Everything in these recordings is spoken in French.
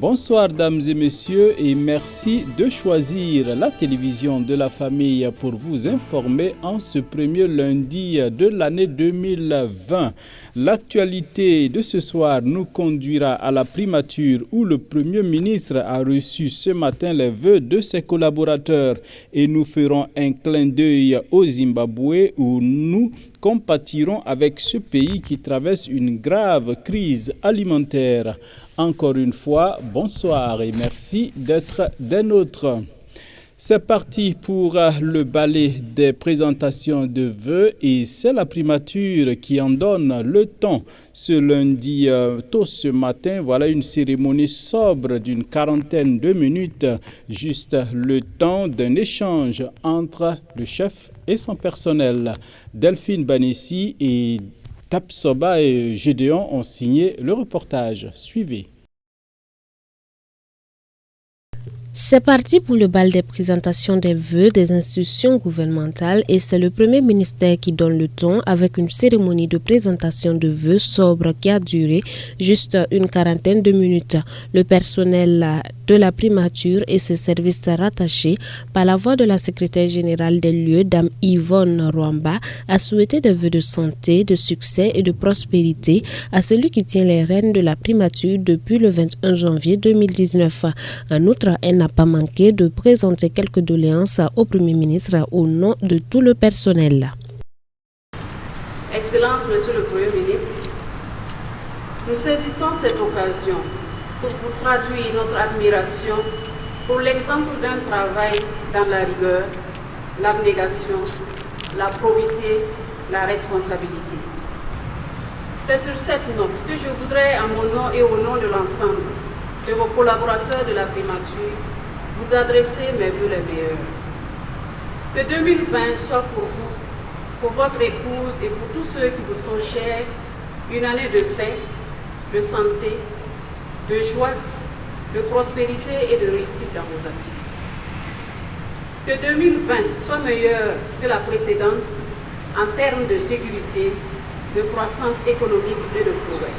Bonsoir dames et messieurs et merci de choisir la télévision de la famille pour vous informer en ce premier lundi de l'année 2020. L'actualité de ce soir nous conduira à la primature où le Premier ministre a reçu ce matin les vœux de ses collaborateurs et nous ferons un clin d'œil au Zimbabwe où nous compatirons avec ce pays qui traverse une grave crise alimentaire. Encore une fois, bonsoir et merci d'être des nôtres. C'est parti pour le ballet des présentations de vœux et c'est la primature qui en donne le ton. Ce lundi, tôt ce matin, voilà une cérémonie sobre d'une quarantaine de minutes, juste le temps d'un échange entre le chef et son personnel. Delphine Banessi et Tapsoba et Gédéon ont signé le reportage. Suivez. C'est parti pour le bal des présentations des vœux des institutions gouvernementales et c'est le Premier ministère qui donne le ton avec une cérémonie de présentation de vœux sobre qui a duré juste une quarantaine de minutes. Le personnel de la primature et ses services rattachés, par la voix de la secrétaire générale des lieux, Dame Yvonne Rwamba, a souhaité des vœux de santé, de succès et de prospérité à celui qui tient les rênes de la primature depuis le 21 janvier 2019. En outre, elle n'a pas manqué de présenter quelques doléances au Premier ministre au nom de tout le personnel. Excellence, Monsieur le Premier ministre, nous saisissons cette occasion pour vous traduire notre admiration pour l'exemple d'un travail dans la rigueur, l'abnégation, la probité, la responsabilité. C'est sur cette note que je voudrais, à mon nom et au nom de l'ensemble de vos collaborateurs de la primature, vous adresser mes vœux les meilleurs. Que 2020 soit pour vous, pour votre épouse et pour tous ceux qui vous sont chers, une année de paix, de santé, de joie, de prospérité et de réussite dans vos activités. Que 2020 soit meilleur que la précédente en termes de sécurité, de croissance économique et de progrès.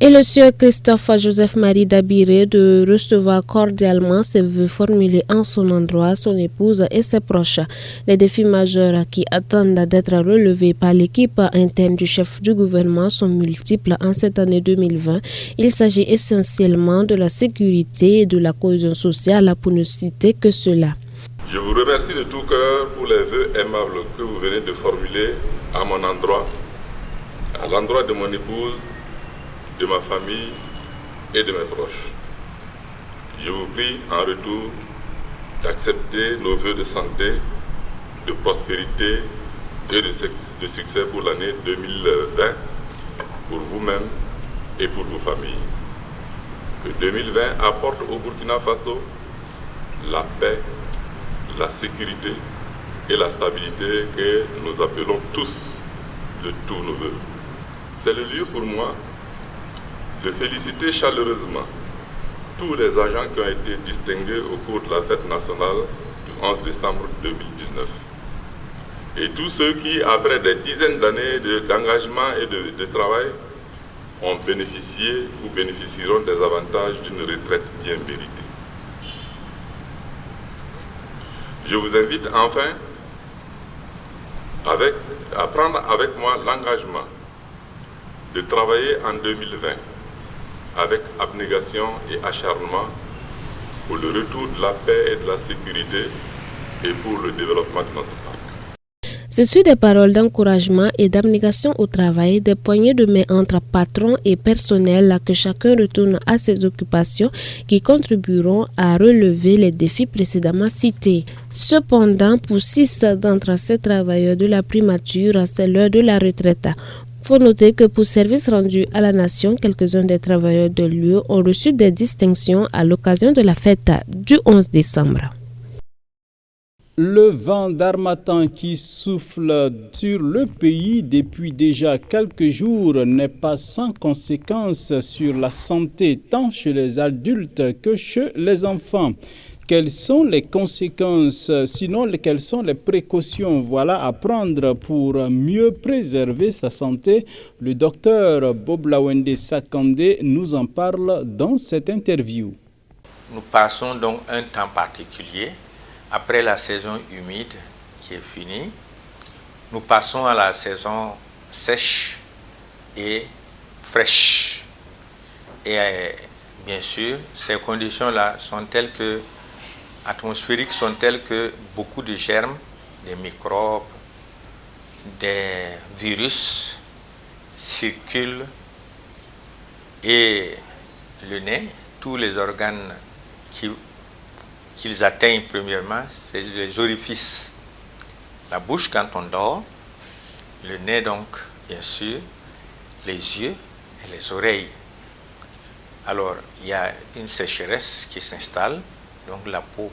Et le sieur Christophe Joseph-Marie Dabiré de recevoir cordialement ses vœux formulés en son endroit, son épouse et ses proches. Les défis majeurs qui attendent d'être relevés par l'équipe interne du chef du gouvernement sont multiples en cette année 2020. Il s'agit essentiellement de la sécurité et de la cohésion sociale pour ne citer que cela. Je vous remercie de tout cœur pour les vœux aimables que vous venez de formuler à mon endroit, à l'endroit de mon épouse, de ma famille et de mes proches. Je vous prie en retour d'accepter nos vœux de santé, de prospérité et de succès pour l'année 2020, pour vous-même et pour vos familles. Que 2020 apporte au Burkina Faso la paix, la sécurité et la stabilité que nous appelons tous de tous nos vœux. C'est le lieu pour moi de féliciter chaleureusement tous les agents qui ont été distingués au cours de la fête nationale du 11 décembre 2019. Et tous ceux qui, après des dizaines d'années d'engagement et de travail, ont bénéficié ou bénéficieront des avantages d'une retraite bien méritée. Je vous invite enfin à prendre avec moi l'engagement de travailler en 2020 avec abnégation et acharnement pour le retour de la paix et de la sécurité et pour le développement de notre parc. Ce sont des paroles d'encouragement et d'abnégation au travail, des poignées de main entre patrons et personnel que chacun retourne à ses occupations qui contribueront à relever les défis précédemment cités. Cependant, pour 6 d'entre ces travailleurs de la primature, c'est l'heure de la retraite. Il faut noter que pour service rendu à la nation, quelques-uns des travailleurs de l'UE ont reçu des distinctions à l'occasion de la fête du 11 décembre. Le vent d'harmattan qui souffle sur le pays depuis déjà quelques jours n'est pas sans conséquences sur la santé tant chez les adultes que chez les enfants. Quelles sont les conséquences, sinon quelles sont les précautions à prendre pour mieux préserver sa santé? Le docteur Bob Lawende Sakandé nous en parle dans cette interview. nous passons donc un temps particulier. Après la saison humide qui est finie, nous passons à la saison sèche et fraîche. Et bien sûr, ces conditions-là sont telles que, atmosphériques, sont telles que beaucoup de germes, des microbes, des virus circulent et le nez, tous les organes qu'ils atteignent premièrement, c'est les orifices. La bouche quand on dort, le nez donc, bien sûr, les yeux et les oreilles. Alors, il y a une sécheresse qui s'installe, donc la peau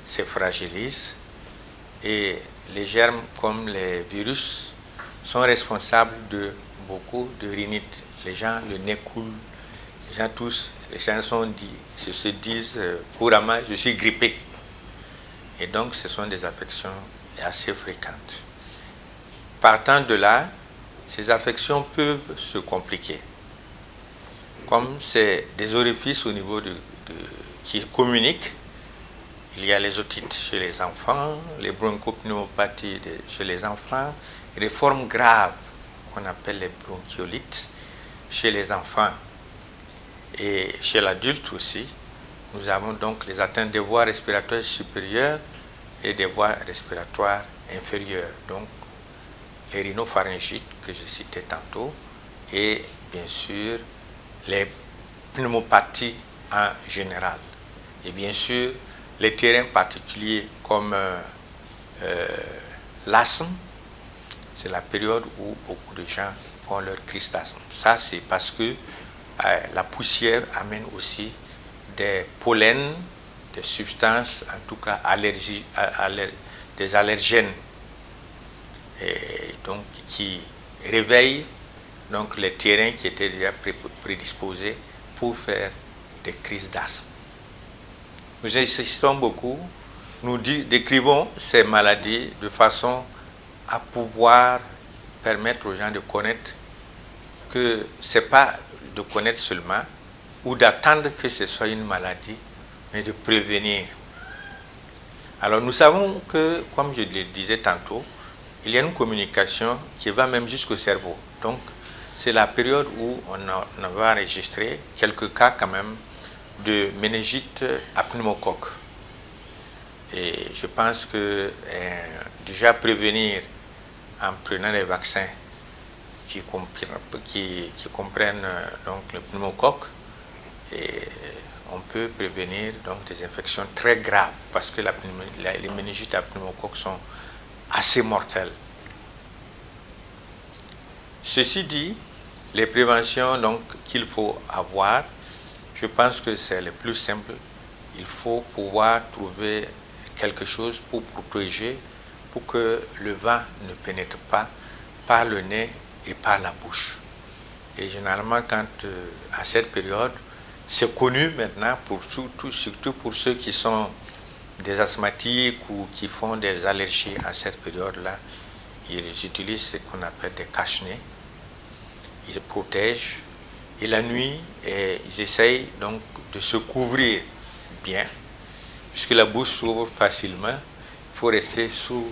se fragilise et les germes comme les virus sont responsables de beaucoup de rhinite. Les gens, le nez coule, les gens se disent couramment, je suis grippé. Et donc, ce sont des affections assez fréquentes. Partant de là, ces affections peuvent se compliquer. Comme c'est des orifices au niveau qui communiquent, il y a les otites chez les enfants, les bronchopneumopathies chez les enfants, et les formes graves qu'on appelle les bronchiolites chez les enfants. Et chez l'adulte aussi, nous avons donc les atteintes des voies respiratoires supérieures et des voies respiratoires inférieures. Donc, les rhinopharyngites que je citais tantôt et bien sûr les pneumopathies en général. Et bien sûr, les terrains particuliers comme l'asthme, c'est la période où beaucoup de gens font leur crise d'asthme. Ça, c'est parce que la poussière amène aussi des pollens, des substances, en tout cas des allergènes, et donc qui réveillent donc les terrains qui étaient déjà prédisposés pour faire des crises d'asthme. Nous insistons beaucoup, nous décrivons ces maladies de façon à pouvoir permettre aux gens de connaître que ce n'est pas de connaître seulement ou d'attendre que ce soit une maladie, mais de prévenir. Alors nous savons que, comme je le disais tantôt, il y a une communication qui va même jusqu'au cerveau. Donc c'est la période où on va enregistrer quelques cas quand même de méningite à pneumocoque. Et je pense que déjà prévenir en prenant les vaccins qui comprennent donc le pneumocoque, et on peut prévenir donc des infections très graves parce que les méningites à pneumocoque sont assez mortelles. Ceci dit, les préventions donc qu'il faut avoir, je pense que c'est le plus simple. Il faut pouvoir trouver quelque chose pour protéger, pour que le vent ne pénètre pas par le nez et par la bouche. Et généralement, à cette période, c'est connu maintenant, surtout pour ceux qui sont des asthmatiques ou qui font des allergies à cette période-là, ils utilisent ce qu'on appelle des cache-nez. Ils se protègent et la nuit, ils essayent donc de se couvrir bien, puisque la bouche s'ouvre facilement. Il faut rester sous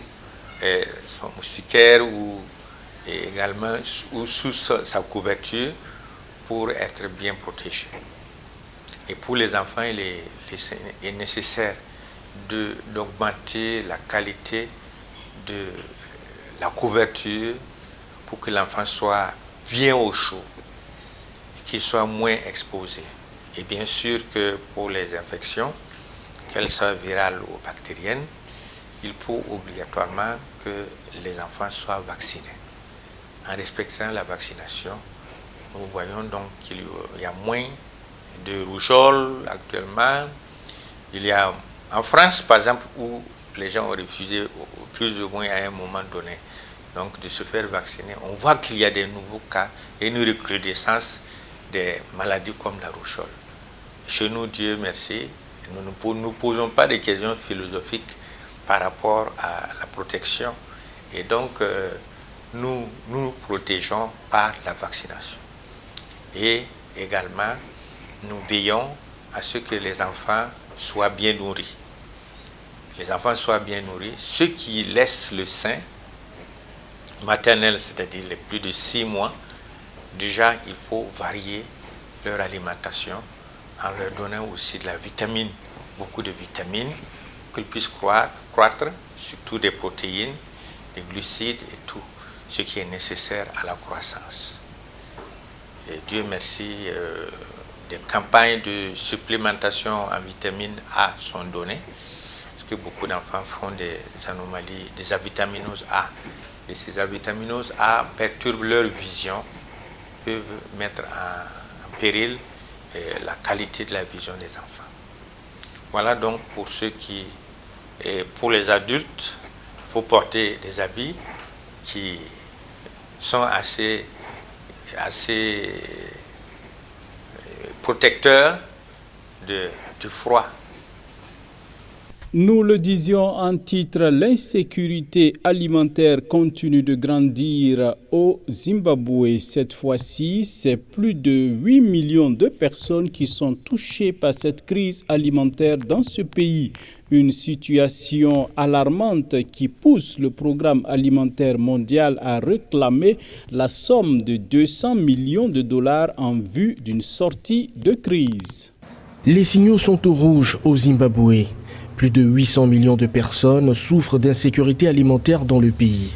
son moustiquaire ou également sous sa couverture pour être bien protégé. Et pour les enfants, il est nécessaire d'augmenter la qualité de la couverture pour que l'enfant soit bien au chaud et qu'il soit moins exposé. Et bien sûr que pour les infections, qu'elles soient virales ou bactériennes, il faut obligatoirement que les enfants soient vaccinés. En respectant la vaccination, nous voyons donc qu'il y a moins de rougeole actuellement. Il y a en France, par exemple, où les gens ont refusé plus ou moins à un moment donné donc de se faire vacciner, on voit qu'il y a des nouveaux cas et une recrudescence des maladies comme la rougeole. Chez nous, Dieu merci, nous ne posons pas de questions philosophiques par rapport à la protection. Et donc, nous nous protégeons par la vaccination. Et également, nous veillons à ce que les enfants soient bien nourris. Les enfants soient bien nourris. Ceux qui laissent le sein maternel, c'est-à-dire les plus de 6 mois, déjà il faut varier leur alimentation en leur donnant aussi de la vitamine, beaucoup de vitamines, qu'ils puissent croître, surtout des protéines, des glucides et tout ce qui est nécessaire à la croissance. Et Dieu merci, des campagnes de supplémentation en vitamine A sont données, parce que beaucoup d'enfants font des anomalies, des avitaminoses A. Et ces avitaminoses A perturbent leur vision, peuvent mettre en péril la qualité de la vision des enfants. Voilà donc pour ceux qui... Et pour les adultes, il faut porter des habits qui sont assez protecteurs du froid. Nous le disions en titre, l'insécurité alimentaire continue de grandir au Zimbabwe. Cette fois-ci, c'est plus de 8 millions de personnes qui sont touchées par cette crise alimentaire dans ce pays. Une situation alarmante qui pousse le programme alimentaire mondial à réclamer la somme de 200 millions de dollars en vue d'une sortie de crise. Les signaux sont au rouge au Zimbabwe. Plus de 800 millions de personnes souffrent d'insécurité alimentaire dans le pays.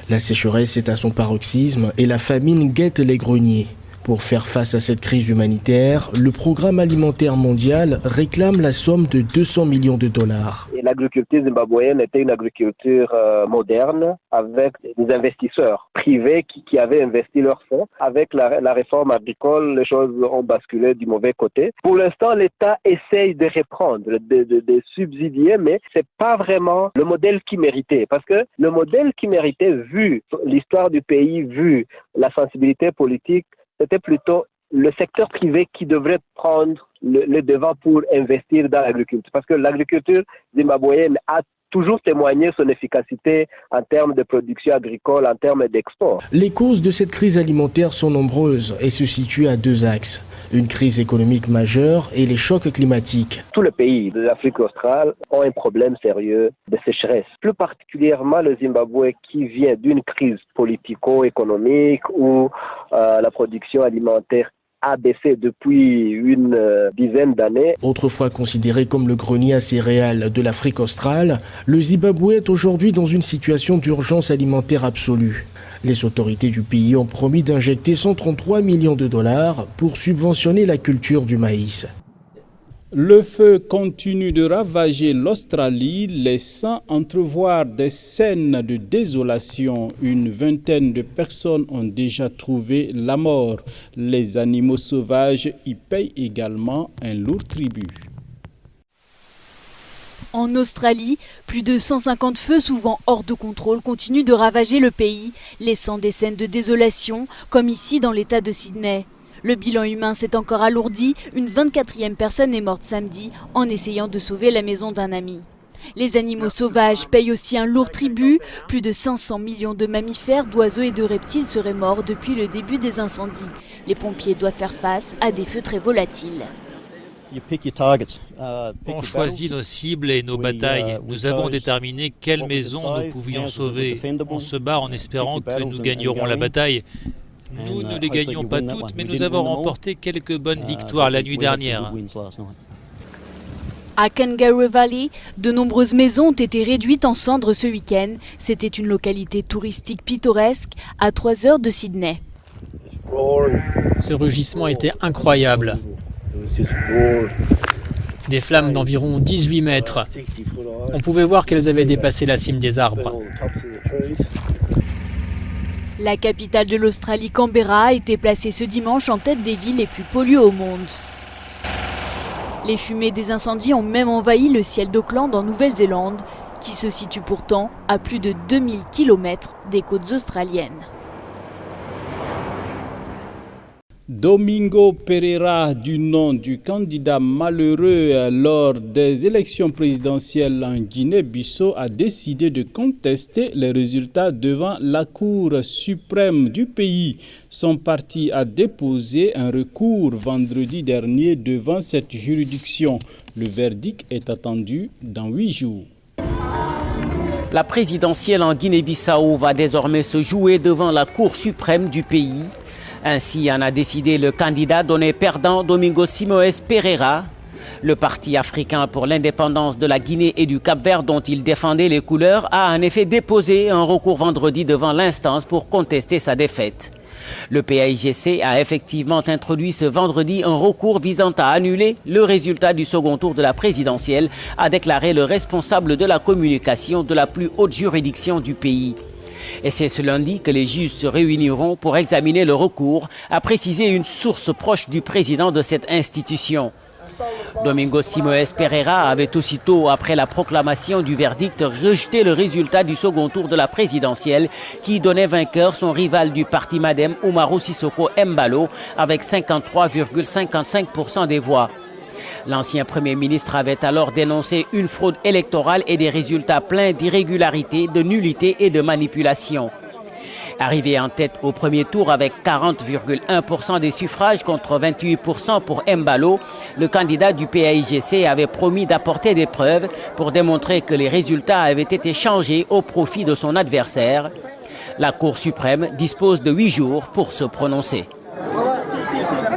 La sécheresse est à son paroxysme et la famine guette les greniers. Pour faire face à cette crise humanitaire, le programme alimentaire mondial réclame la somme de 200 millions de dollars. L'agriculture zimbabwéenne était une agriculture moderne avec des investisseurs privés qui avaient investi leurs fonds. Avec la réforme agricole, les choses ont basculé du mauvais côté. Pour l'instant, l'État essaye de reprendre, de subsidier, mais c'est pas vraiment le modèle qui méritait. Parce que le modèle qui méritait, vu l'histoire du pays, vu la sensibilité politique, c'était plutôt le secteur privé qui devrait prendre le devant pour investir dans l'agriculture. Parce que l'agriculture zimbabwéenne a toujours témoigné son efficacité en termes de production agricole, en termes d'export. Les causes de cette crise alimentaire sont nombreuses et se situent à 2 axes. Une crise économique majeure et les chocs climatiques. Tous les pays de l'Afrique australe ont un problème sérieux de sécheresse. Plus particulièrement le Zimbabwe qui vient d'une crise politico-économique où la production alimentaire a baissé depuis une dizaine d'années. Autrefois considéré comme le grenier à céréales de l'Afrique australe, le Zimbabwe est aujourd'hui dans une situation d'urgence alimentaire absolue. Les autorités du pays ont promis d'injecter 133 millions de dollars pour subventionner la culture du maïs. Le feu continue de ravager l'Australie, laissant entrevoir des scènes de désolation. Une vingtaine de personnes ont déjà trouvé la mort. Les animaux sauvages y payent également un lourd tribut. En Australie, plus de 150 feux souvent hors de contrôle continuent de ravager le pays, laissant des scènes de désolation, comme ici dans l'état de Sydney. Le bilan humain s'est encore alourdi, une 24e personne est morte samedi en essayant de sauver la maison d'un ami. Les animaux sauvages payent aussi un lourd tribut. Plus de 500 millions de mammifères, d'oiseaux et de reptiles seraient morts depuis le début des incendies. Les pompiers doivent faire face à des feux très volatiles. On choisit nos cibles et nos batailles. Nous avons déterminé quelle maison nous pouvions sauver. On se bat en espérant que nous gagnerons la bataille. Nous ne les gagnons pas toutes, mais nous avons remporté quelques bonnes victoires la nuit dernière. À Kangaroo Valley, de nombreuses maisons ont été réduites en cendres ce week-end. C'était une localité touristique pittoresque à 3 heures de Sydney. Ce rugissement était incroyable. Des flammes d'environ 18 mètres. On pouvait voir qu'elles avaient dépassé la cime des arbres. La capitale de l'Australie, Canberra, a été placée ce dimanche en tête des villes les plus polluées au monde. Les fumées des incendies ont même envahi le ciel d'Auckland en Nouvelle-Zélande, qui se situe pourtant à plus de 2000 km des côtes australiennes. Domingo Pereira, du nom du candidat malheureux lors des élections présidentielles en Guinée-Bissau, a décidé de contester les résultats devant la Cour suprême du pays. Son parti a déposé un recours vendredi dernier devant cette juridiction. Le verdict est attendu dans 8 jours. La présidentielle en Guinée-Bissau va désormais se jouer devant la Cour suprême du pays. Ainsi en a décidé le candidat donné perdant Domingo Simoes Pereira. Le Parti africain pour l'indépendance de la Guinée et du Cap-Vert, dont il défendait les couleurs, a en effet déposé un recours vendredi devant l'instance pour contester sa défaite. Le PAIGC a effectivement introduit ce vendredi un recours visant à annuler le résultat du second tour de la présidentielle, a déclaré le responsable de la communication de la plus haute juridiction du pays. Et c'est ce lundi que les juges se réuniront pour examiner le recours, a précisé une source proche du président de cette institution. Domingo Simoes Pereira avait aussitôt, après la proclamation du verdict, rejeté le résultat du second tour de la présidentielle qui donnait vainqueur son rival du parti Madem, Umaru Sissoko Embalo, avec 53,55% des voix. L'ancien Premier ministre avait alors dénoncé une fraude électorale et des résultats pleins d'irrégularités, de nullités et de manipulations. Arrivé en tête au premier tour avec 40,1% des suffrages contre 28% pour Embalo, le candidat du PAIGC avait promis d'apporter des preuves pour démontrer que les résultats avaient été changés au profit de son adversaire. La Cour suprême dispose de 8 jours pour se prononcer.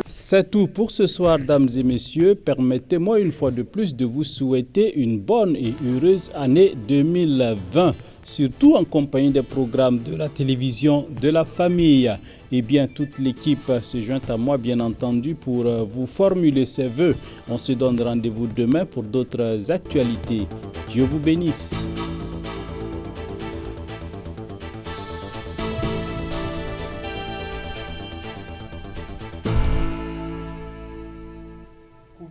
C'est tout pour ce soir, dames et messieurs. Permettez-moi une fois de plus de vous souhaiter une bonne et heureuse année 2020, surtout en compagnie des programmes de la télévision de la famille. Et bien, toute l'équipe se joint à moi, bien entendu, pour vous formuler ses vœux. On se donne rendez-vous demain pour d'autres actualités. Dieu vous bénisse.